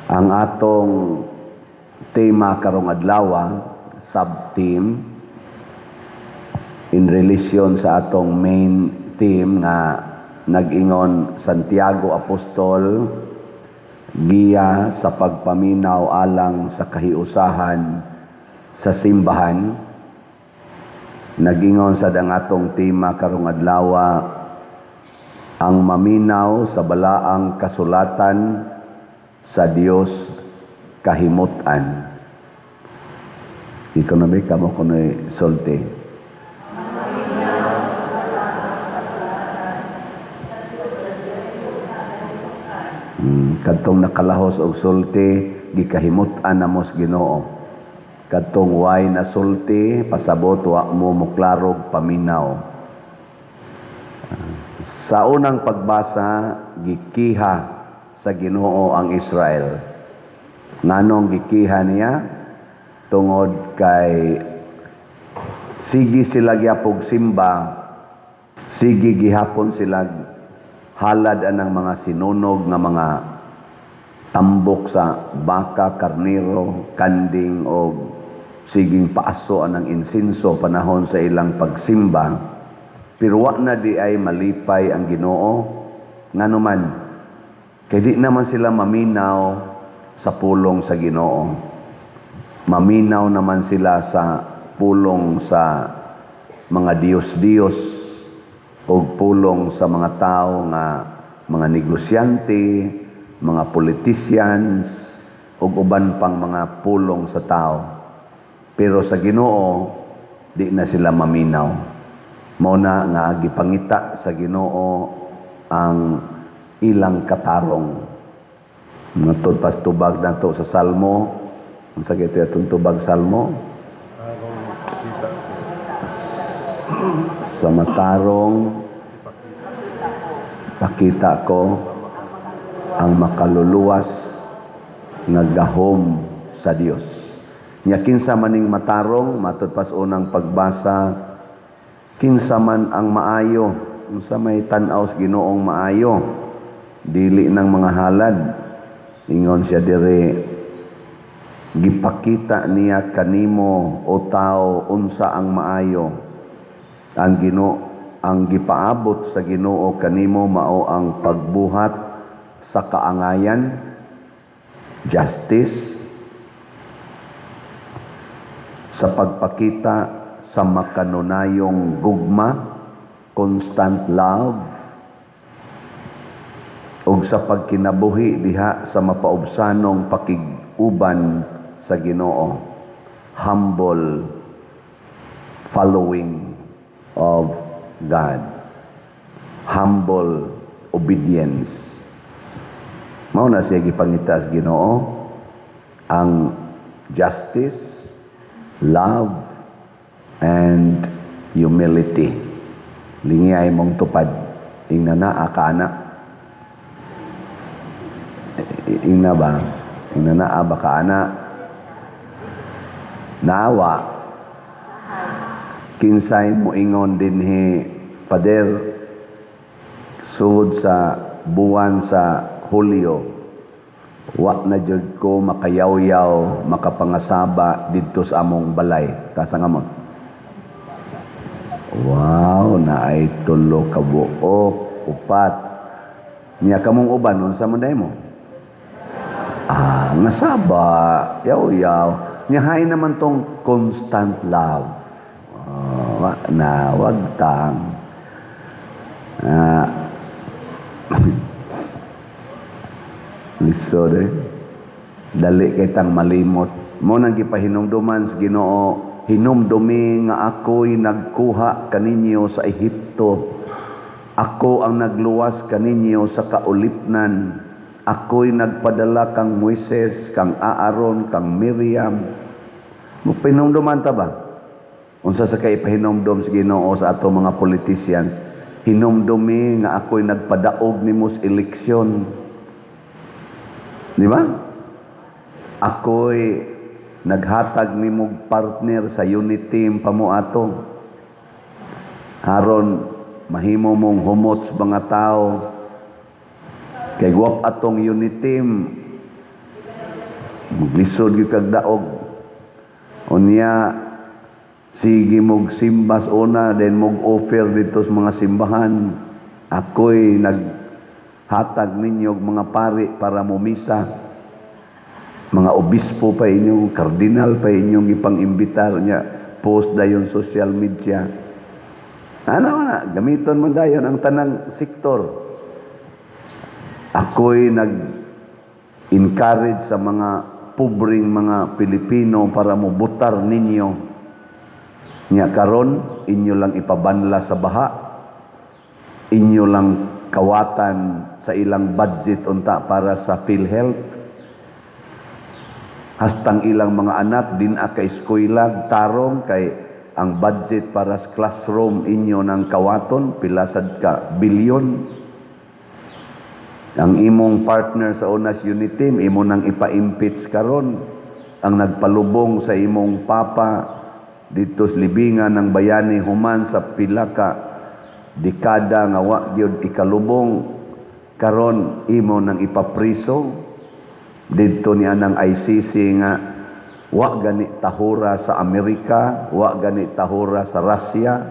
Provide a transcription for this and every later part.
Ang atong tema karong adlaw, sub-theme, in relation sa atong main theme nga nag-ingon Santiago Apostol, giya sa pagpaminaw alang sa kahiusahan sa simbahan. Nag-ingon sa atong tema karong adlaw, ang maminaw sa balaang kasulatan sa Dios kahimutan. Ikaw na ba kamo kuno'y sulti? Kadtong nakalahos og sulti, gikahimutan na mos Ginoo. Kadtong way na sulti, pasabot wa mo muklarog paminaw. Sa unang pagbasa, gikiha sa Ginoo ang Israel. Nganong gikiha niya? Tungod kay sige sila gyapog simba, sige gihapon sila halad anang mga sinunog nga mga tambok sa baka, karnero, kanding o siging paaso anang insinso panahon sa ilang pagsimba. Pero wa na di ay malipay ang Ginoo nganuman. Kaya di naman sila maminaw sa pulong sa Ginoo. Maminaw naman sila sa pulong sa mga Diyos-Diyos o pulong sa mga tao nga mga negosyante, mga politicians, o uban pang mga pulong sa tao. Pero sa Ginoo, di na sila maminaw. Mao na nga gipangita sa Ginoo ang ilang katarong. Matod pas tubag nato sa Salmo. Unsa gito atong tubag Salmo? Sa matarong pakita ko ang makaluluwas nga gahom sa Dios. Nya kinsa maning matarong, matod pas unang pagbasa, kinsa man ang maayo, unsa may tan-aw sa Ginoong maayo, dili ng mga halad. Ingon siya dire, gipakita niya kanimo o tao unsa ang maayo. Ang ang gipaabot sa Ginoo kanimo mao ang pagbuhat sa kaangayan, justice, sa pagpakita sa makanunayong gugma, constant love, ug sa pagkinabuhi diha sa mapaubsanong pakiguban sa Ginoo, humble following of God, humble obedience. Mao na siya gipangita sa Ginoo ang justice, love, and humility. Lingiyay mong tupad ingna naa ka anak. Ingna ba? Ingna naa ba ka anak? Naawa. Kinsay mo ingon dinhi, Pader, sud sa buwan sa Hulyo, wa na jud ko makayaw-yaw, makapangasaba didto sa among balay. Tasa nga mo? Wow, naay tulo ka buok, upat. Nya kamong uban, unsa man day mo? Ngasaba, yaw-yaw. Nya hay naman tong constant love. Wag tang. Lisod dali kay tang malimot. Mo nang gipahinumduman sa Ginoo, hinumdumi nga ako'y nagkuha kaninyo sa Ehipto. Ako ang nagluwas kaninyo sa kaulipnan. Ako'y nagpadala kang Moises, kang Aaron, kang Miriam. Mo pinumduman ta ba? Unsa sa kay pahinumdum sa Ginoo sa ato mga politicians, hinumdumi nga ako'y nagpadaog nimo sa eleksyon. Di ba? Ako'y naghatag nimo partner sa unit team pamuato. Aron mahimo mong humot sa mga tao. Kay guwap atong unit team, Maglisod gyud kag daog. Unya sige mog simbas una, then mog offer dito sa mga simbahan. Ako'y naghatag ninyo mga pari para mumisa. Mga obispo pa inyong, kardinal pa inyong ipang-imbitar niya, post dayon social media. Ano na, gamiton mo dayon ang tanang sektor. Ako'y nag-encourage sa mga pobring mga Pilipino para mubutar ninyo. Nya karon inyo lang ipabanla sa baha, inyo lang kawatan sa ilang budget unta para sa PhilHealth. Hastang ilang mga anak din kay eskwela tarong kay ang budget para sa classroom inyo ng kawaton pilasad ka bilyon. Ang imong partner sa UNAS Uniteam imo nang ipa-impeach karon. Ang nagpalubong sa imong papa dito sa libingan ng bayani human sa pila ka dekada nga wa gyud ikalubong, karon imo nang ipapriso dito ni anang ICC nga wa gani tahura sa Amerika, wa gani tahura sa Russia,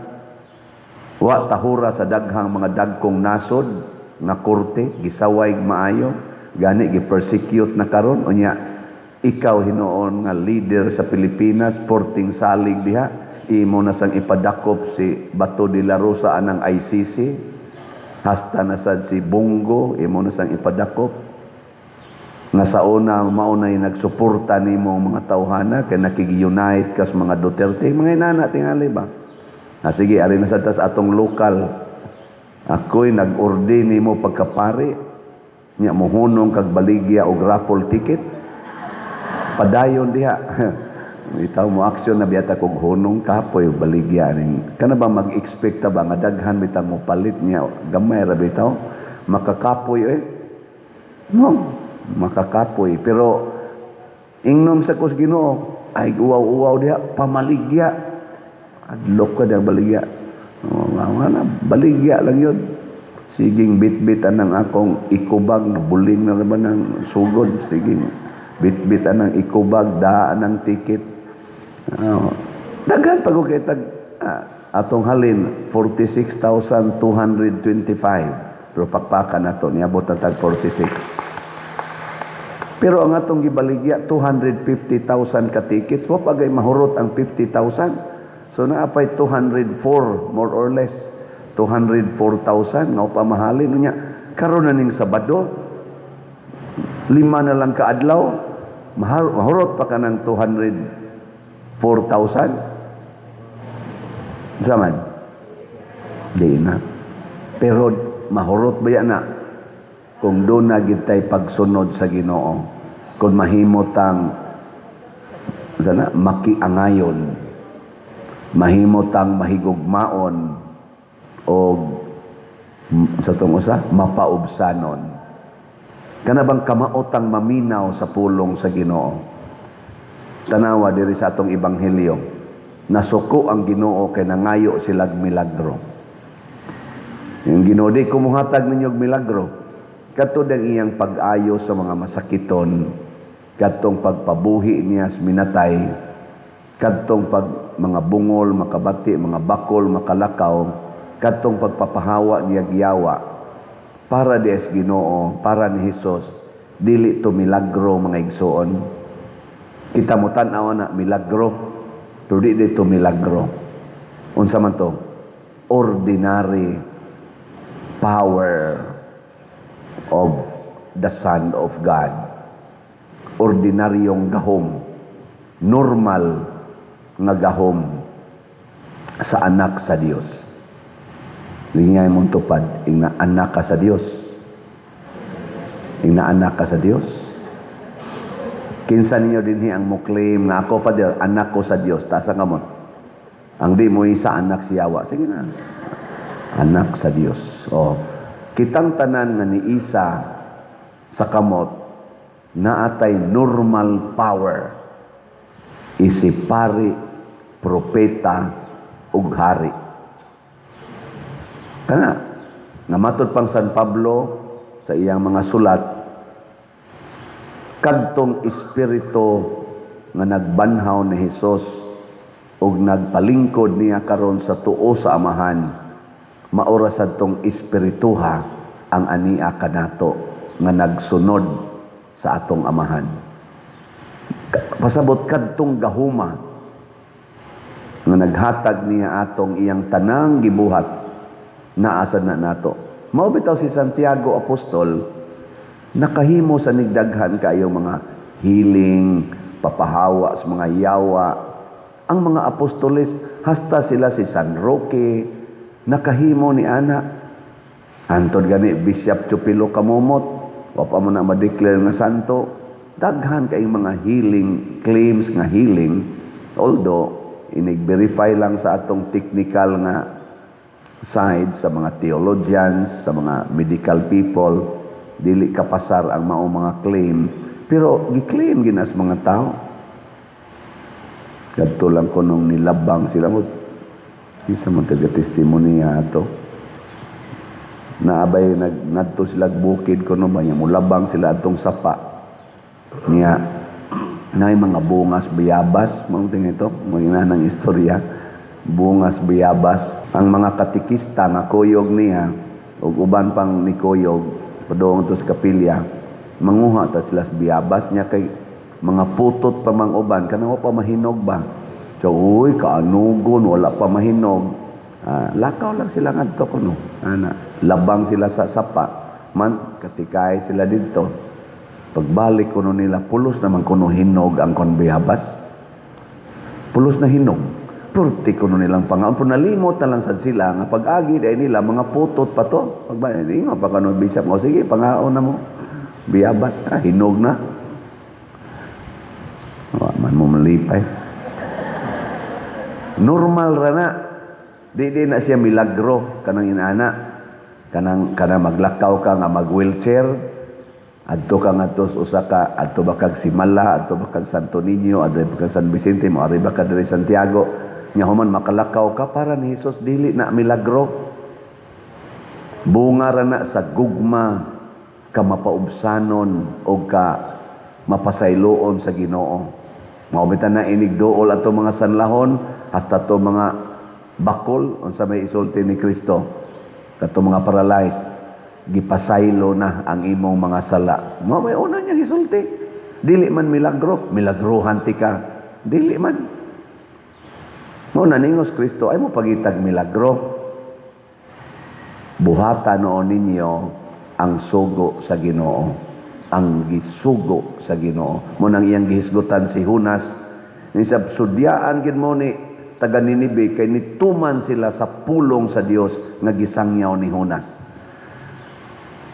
wa tahura sa daghang mga dagkong nasod na korte gisaway maayo, gani gi-persecute na karon. Unya ikaw hinuon nga leader sa Pilipinas, porting salig diha, imo na sang ipadakop si Bato de la Rosa anang ICC, hasta na sad si Bongo imo na sang ipadakop. Nga sa una maunay nagsuporta nimo mga tawhana kay nakigi-unite kas mga Duterte, mga inana tingali ba. Sige, ari na sa tas atong lokal. Ako'y nag-ordain nimo pagkapari, nya mohunong kag baligya og raffle ticket. Padayon diha. Itaw mo aksyon na biyata kog hunong kapoy baligya ning. Kana ba mag-expect ta ba nga daghan bitaw mo palit niya gamay ra bitaw makakapoy No, makakapoy pero ingnom sa kus Ginoo ay uwaw-uwaw diha pamaligya. Adlok ka diha baligya. Nga baligya lang yun. Siging bit-bit anang akong ikubag, buling na naman ng sugod. Siging bit-bit anang ikubag, daan ng ticket. Dagan pag ukitag atong halin, 46,225. Pero pakpakan na ito, niabot na tag 46. Pero ang atong gibaligya, 250,000 ka tickets. Wapagay mahurot ang 50,000. So naapay 204 more or less 204,000 nga pamahalin niya karon na ning Sabado 5 na lang ka adlaw mahurot pa ka ng 204,000 zaman di na pero mahurot ba yan na kung doon na gitay pagsunod sa Ginoo kung mahimot ang sana makiangayon mahimot ang mahigugmaon o sa tong usa mapaubsanon. Kana bang kamaotang maminaw sa pulong sa Ginoo. Tanawa diri sa atong ebanghelyo. Nasuko ang Ginoo kay nangayo silag milagro. Yung Ginoo di kumuhatag ninyo og milagro. Katud ang iyang pag-ayo sa mga masakiton, katong pagpabuhi niya sa minatay, kadtong pag mga bungol, makabati, mga bakol, makalakaw, kadtong pagpapahawa niya giyawa para di es Ginoo, para ni Hesus, dili to milagro mga igsoon. Kita mo tan-aw na milagro, pero di to milagro. Unsa man to? Ordinary power of the Son of God. Ordinaryong gahom. Normal nga gahom sa anak sa Dios. Lingay mong tupad, ing anak ka sa Dios. Ing anak ka sa Dios. Kinsa ninyo dinhi ang mo-claim nga ako, Father, anak ko sa Dios. Tasa ka mo. Ang di mo isa anak siyawa. Sige na. Anak sa Dios. O, kitang tanan nga ni Isa sa kamot na atay normal power isipari, propeta, ug hari. Kana, namatod pang San Pablo sa iyang mga sulat, kadtong espiritu nga nagbanhaw ni Hesus ug nagpalingkod niya karon sa tuo sa Amahan, maura sadtong espirituha ang ania kanato nga nagsunod sa atong Amahan. Pasabot kadtong gahuma nga naghatag niya atong iyang tanang gibuhat naa sad na nato. Mao bitaw si Santiago Apostol nakahimo sa nigdaghan kaayong mga healing, papahawa sa mga yawa. Ang mga apostoles, hasta sila si San Roque, nakahimo ni ana. Antod gani Bishop Chupilo Kamumot, wa pa man na ma-declare nga santo. Daghan kaayong mga healing claims nga healing, although inig-verify lang sa atong technical nga side sa mga theologians, sa mga medical people, dili kapasar ang mao mga claim, pero gi-claim ginas mga tao. Kadto lang ko nung nilabang sila mo, isa man taga-testimonya ato. Naabay ngadto sila bukid kuno ba nya mulabang sila atong sapa. Niya nay mga bungas bayabas, mao tingin ito, mga nang istorya, bungas bayabas. Ang mga katikista nga kuyog niya ug uban pang ni kuyog padong to sa kapilya, manguha ta sila sa bayabas niya kay mga putot pa mang uban kanang pa mahinog ba. So uy kaanugon wala pa mahinog. Lakaw lang sila ngadto kuno. Labang sila sa sapa. Man katikay sila didto. Pagbalik kuno nila pulos naman kuno hinog ang kon bayabas. Pulos na hinog. Purti kuno nilang pangaon pero nalimot na lang sad sila nga pag-agi dai nila mga putot pa to. Pag ingo pa kuno bisap mo sige pangaon na mo. Bayabas hinog na. Wa man mo malipay. Normal ra na. Di na siya milagro kanang inana. Kanang maglakaw ka nga mag-wheelchair. Adto ka nga tos usa ka adto ba kag Simala, adto ba kag Santo Niño, adto ba kag San Vicente, mo ari ba ka diri Santiago. Nya human makalakaw ka para ni Hesus dili na milagro. Bunga ra na sa gugma ka mapaubsanon o ka mapasayloon sa Ginoo. Maubitan na inigdool ato mga sanlahon hasta to mga bakol unsa may isulti ni Kristo. Kato mga paralyzed gipasaylo na ang imong mga sala. Mao may una niya isulti. Dili man milagro, milagrohan ti ka. Dili man. Mao naningos Kristo ay mo pagitag milagro. Buhata noon ninyo ang sugo sa Ginoo. Ang gisugo sa Ginoo. Mo nang iyang gihisgutan si Hunas. Ni sabsudyaan gid mo ni taga Ninibe kay nituman sila sa pulong sa Dios nga gisangyaw ni Hunas.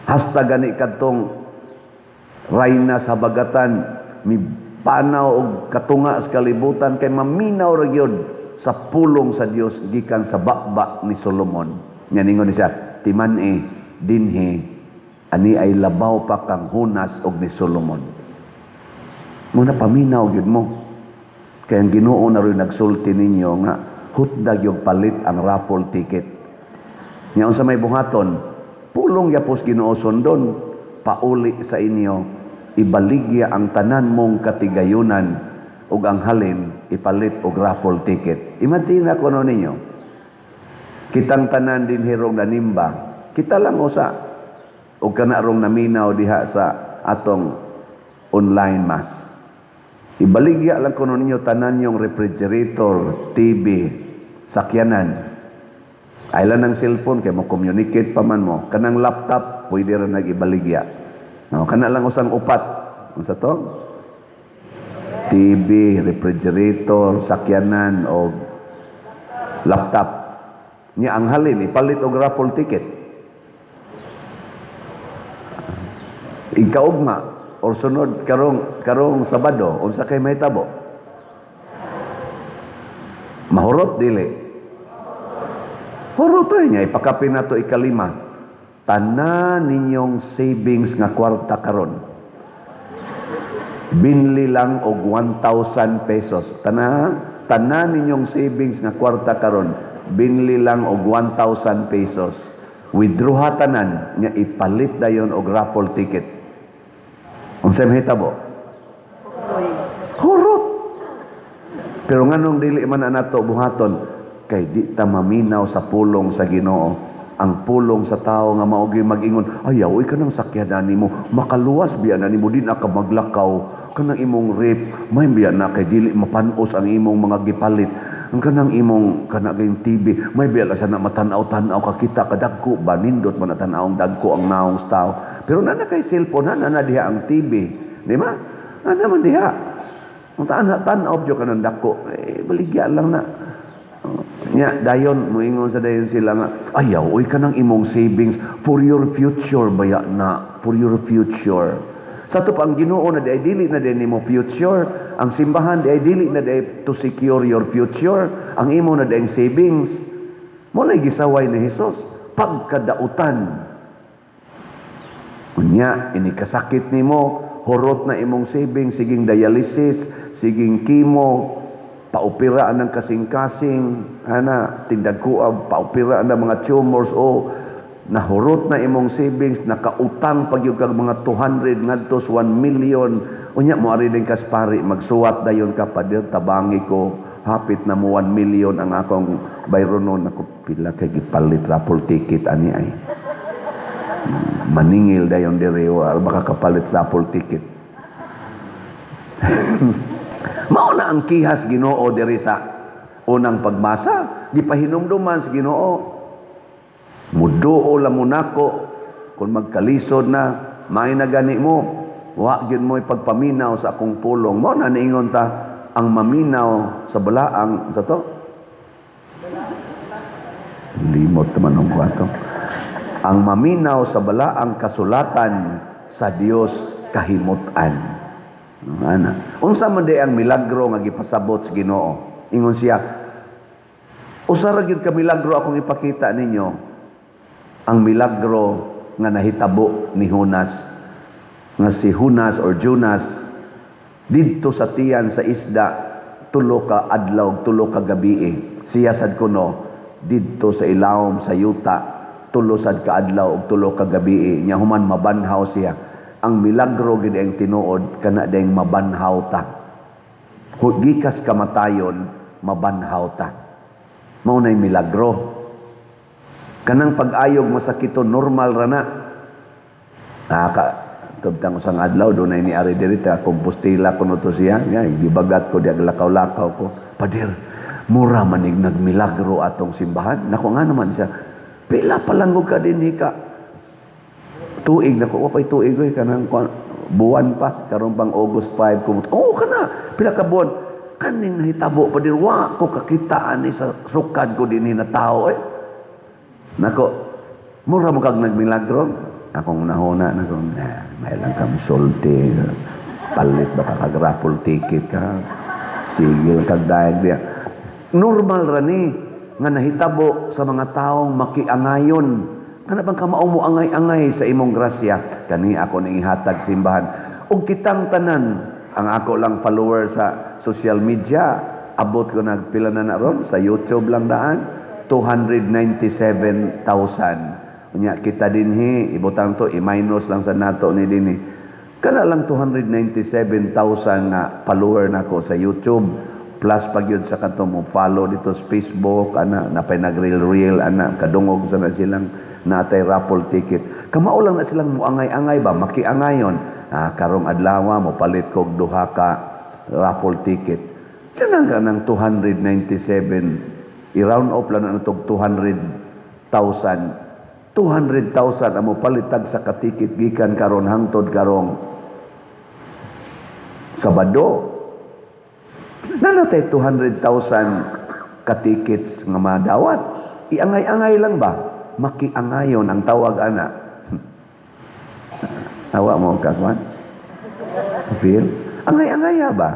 Hasta gani kadtong rayna sa bagatan mi panaw og katunga sa kalibutan kay maminaw ra gyud sa pulong sa Dios gikan sa bakba ni Solomon. Nya ningon ni siya, timan dinhi ani ay labaw pa kang Hunas og ni Solomon. Muna paminaw gyud mo. Kaya ang Ginoo na rin nagsulti ninyo nga hutdag yung palit ang raffle ticket. Ngayon sa may buhaton, pulong yapos Ginoo sundon, pauli sa inyo, ibaligya ang tanan mong katigayunan ug ang halin ipalit og raffle ticket. Imagine ako no ninyo. Kitang tanan din hirong nanimba. Kita lang usa ug kana rong naminaw diha sa atong online mass. Ibaligya lang kuno ninyo tanan yung refrigerator, TV, sakyanan. Aylan ng cellphone kay mo communicate pa man mo. Kanang laptop pwede ra nagibaligya. No, kana lang usang upat. Unsa to? TV, refrigerator, sakyanan o laptop. Nya ang halin ipalit og raffle ticket. Ikaugma or sunod karong Sabado unsa kay mahitabo? Mahurot dili. Hurot niya ipakapin nato ikalima. Tanan ninyong savings nga kwarta karon. Binli lang og 1,000 pesos. Tanan ninyong savings nga kwarta karon. Binli lang og 1,000 pesos. Withdraw tanan nga ipalit dayon og raffle ticket. Unsay mahitabo? Hurot. Pero nganong dili man na nato buhaton kay di ta maminaw sa pulong sa Ginoo. Ang pulong sa tao nga maogi mag-ingon, ayaw ka nang sakyanan nimo, makaluwas biya na nimo, di na ka maglakaw, kanang imong rape, may biya na kay dili mapanos ang imong mga gipalit, ang kanang imong kanang TV, may biya la sana matanaw-tanaw ka kita kadagko ba nindot man tanawong dagko ang naong tao. Pero na kay cellphone na diha ang TV, di ba? Ana man diha. Ang tanaw jud kanang dagko, baligya lang na. Nya dayon moingon sa dayon sila nga ayaw ka nang imong savings for your future baya na, for your future. Sa to pa ang Ginoo na di dili na din nimo future, ang simbahan di dili na di to secure your future, ang imo na di savings. Mo lay gisaway ni Hesus pagkadautan. Unya ini kasakit nimo, hurot na imong savings, siging dialysis, siging chemo, paupiraan ng kasing-kasing, tindagkuab, paupiraan ng mga tumors, nahurot na imong savings, nakautang pag yung kag mga 200 ngadtos 1 million, unya mo ari din kaspari, magsuwat dayon ka padir, tabangi ko, hapit na mo 1 million ang akong bayronon, ako pila kay gipalit raffle ticket ani ay. Maningil dayon diri, baka kapalit raffle ticket. Mao na ang kihas Ginoo diri sa unang pagmasa, gipahinumduman sa Ginoo. Muduo la mo nako kung magkalisod na may na gani mo, wa gyud mo ipagpaminaw sa akong pulong. Mao na niingon ta ang maminaw sa balaang sa to. Limot man ang kwato. Ang maminaw sa balaang kasulatan sa Dios kahimutan. Ana. Unsa man di ang milagro nga gipasabot sa Ginoo? Ingon siya, usa ra gyud ka milagro akong ipakita ninyo. Ang milagro nga nahitabo ni Jonas. Nga si Jonas or Jonas didto sa tiyan sa isda tulo ka adlaw, tulo ka gabi. Siya sad kuno didto sa ilawom sa yuta tulo sad ka adlaw ug tulo ka gabi. Nya human mabanhaw siya. Ang milagro gid ang tinuod kana dayang mabanhaw ta. Gikas kamatayon mabanhaw ta. Mao nay milagro. Kanang pag-ayog masakiton normal ra na. Tubtang usang adlaw do nay ni ari diri ta kompostila kuno to siya. Gibagat ko diag lakaw-lakaw ko. Pader, mura manig nagmilagro atong simbahan. Nako nga naman siya. Pila pa lang ka dinhi ka. Tuig na ko, wapay tuig ko, kanang buwan pa, karon pang August 5, kana, pila ka buwan, kaning nahitabo pa din, ko kakitaan ni sa sukad ko din na tao Nako, mura mo kag nagmilagro, akong nahuna, may lang kang sulti, palit baka kag raffle ticket ka, sigil kag dahil diya. Normal rani, nga nahitabo sa mga taong makiangayon, kana bang kamao mo angay-angay sa imong grasya, kani ako ning ihatag simbahan. Ug kitang tanan, ang ako lang follower sa social media, abot ko nagpila na ron sa YouTube lang daan, 297,000. Unya kita dinhi, ibutang to, i-minus lang sa nato ni dinhi. Kana lang 297,000 nga follower nako sa YouTube. Plus pag yun sa katong follow dito sa Facebook, napay nag-reel, kadungog sa na silang natay raffle ticket. Kamao lang na silang muangay-angay ba, makiangayon. Karong adlaw mo palit kog duha ka raffle ticket. Siya nga ng 297, i-round off lang na itong 200,000. 200,000 ang mo palitag sa katikit gikan karon hangtod karong Sabado. Nanatay 200,000 katikits nga madawat. Iangay-angay lang ba? Makiangayon ang tawag ana. Awa mo kakwan? Feel? Angay-angaya ba?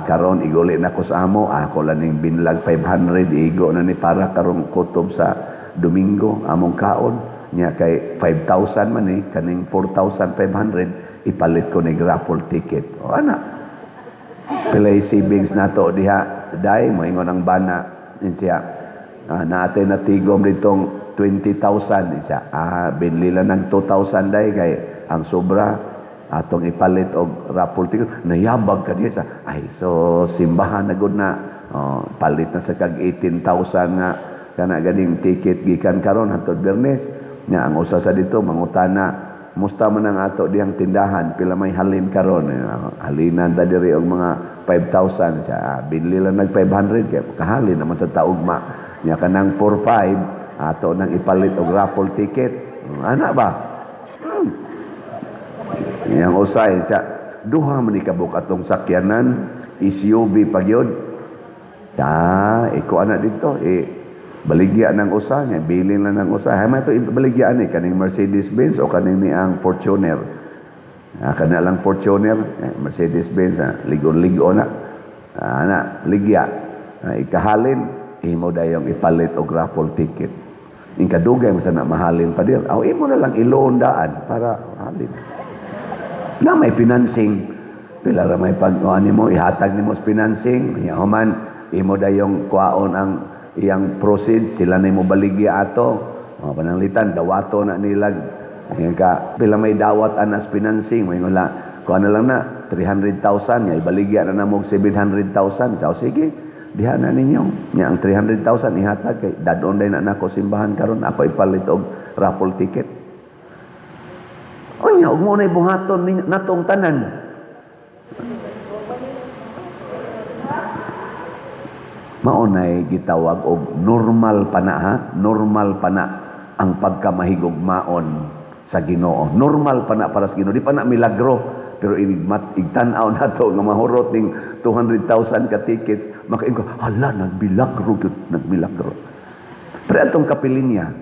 Karon iguli na ko sa amo, ako lang ning binlag 500, igo na ni para karong kutob sa Domingo, among kaon. Nya kay 5,000 man kaning 4,500, ipalit ko ni raffle ticket. O ana, pilay savings nato diha, day, moingon ang bana, yun siya, natin natigom ditong 20,000 siya. Binli lang ng 2,000 day kay ang sobra atong ipalit og raffle ticket, nayabag ka diya sa, ay, so, simbahan na gud na, palit na sa kag 18,000 nga, kana ganing ticket gikan karon hangtod Biyernes, nya ang usa sa dito, mangutana, musta man ang ato diyang tindahan, pila may halin karon, halinan ta diri og mga 5,000, sa binili lang nag 500, kaya kahalin naman sa taugma, nya kanang 4-5, ato nang ipalit og raffle ticket, ana ba? Yang usay sa duha man ikabuk atong sakyanan SUV pagyod. Iko ana dito baligya ng usa nya bilin lang ng usa. Hay man to baligya ni kaning Mercedes-Benz o kaning ni ang Fortuner. Kana lang Fortuner, Mercedes-Benz ligon-ligo na. Ana ligya. Ikahalin imo dayong ipalit og raffle ticket. Ing kadugay mo sana mahalin pa dir. Aw imo na lang iloon daan para halin. Na may financing, pila ra may pag-uan nimo ihatag nimo sa financing, nya human imo dayong kuaon ang iyang proceeds, sila nimo baligya ato, pananglitan dawato na nilag, ka pila may dawat anas financing, may wala kuan na lang na 300,000 nya ibaligya na namo 700,000, so sige diha na ninyo nya ang 300,000 ihatag kay dadon day na nako simbahan karon, ako ipalit og raffle ticket. Unya, huwag mo na ibuhaton natong tanan. Maunay gitawag og normal pa na, ha? Normal pa na ang pagkamahigugmaon sa Ginoo. Normal pa na para sa Ginoo. Di pa na milagro. Pero igtanaw na to nga mahurot ning 200,000 ka tickets. Makain ko, hala, nagmilagro. Pero atong kapilinya,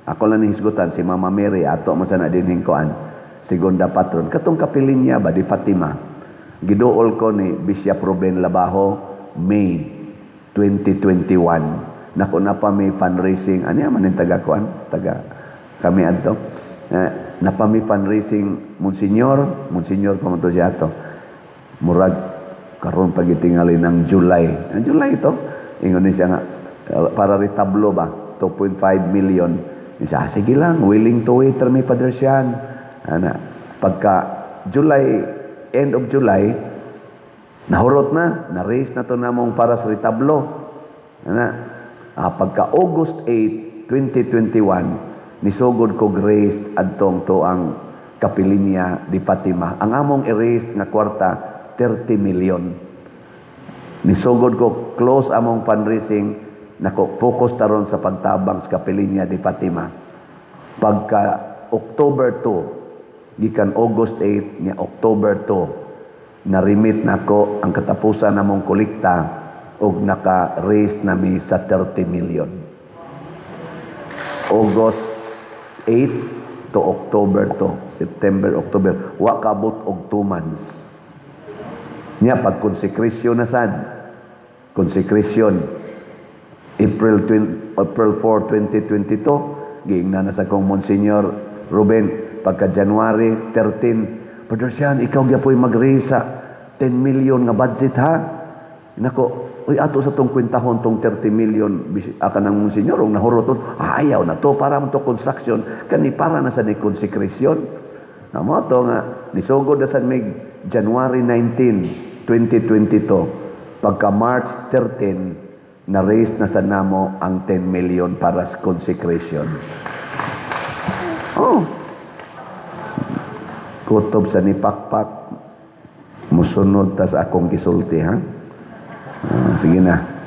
ako lang hisgutan, si Mama Mary, ato masana din hingkoan. Segunda patron. Katong kapilinya ba di Fatima. Giduol ko ni Bishop Ruben Labajo May 2021. Nako na pa may fundraising. Ano man yung taga-kuan? Kami adto. Na pa may fundraising Monsignor pa man to siya ato. Murag karon pagitingali ng July. Ang July ito. Ingon ni siya nga para retablo ba 2.5 million. Isa sige lang, willing to wait may Padre siyan. Pagka July, end of July, nahurot na-raise na to namong para sa retablo. Pagka August 8, 2021, nisugod ko raised adtong to ang kapilinya di Fatima. Ang among erased nga kwarta, 30 million. Nisugod ko, close among fundraising, focus taron sa pagtabang sa kapilinya di Fatima. Pagka October 2, gikan August 8 niya October 2 na-remit nako ang katapusan namong kolekta og naka-raise nami sa 30 million. August 8 to October 2, September, October, wa kabot og 2 months. Nya pag konsekrasyon na sad. Konsekrasyon April 4, 2022, giingnan na sa kong Monsignor Ruben pagka January 13, Brother Sian, ikaw gyapoy mag-raise sa 10 million nga budget, ha? Nako, uy, ato sa tong kwentahon tong 30 million aka ng Monsignor, nahuroton, ayaw na to, para mo to construction, kani para na sa ni consecration. Na mo to nga, nisugod na sa mig January 19, 2022, pagka March 13, na-raise na sa namo ang 10 million para sa consecration. Kutob sa nipakpak, musunod tas akong gisulti, ha? Sige na.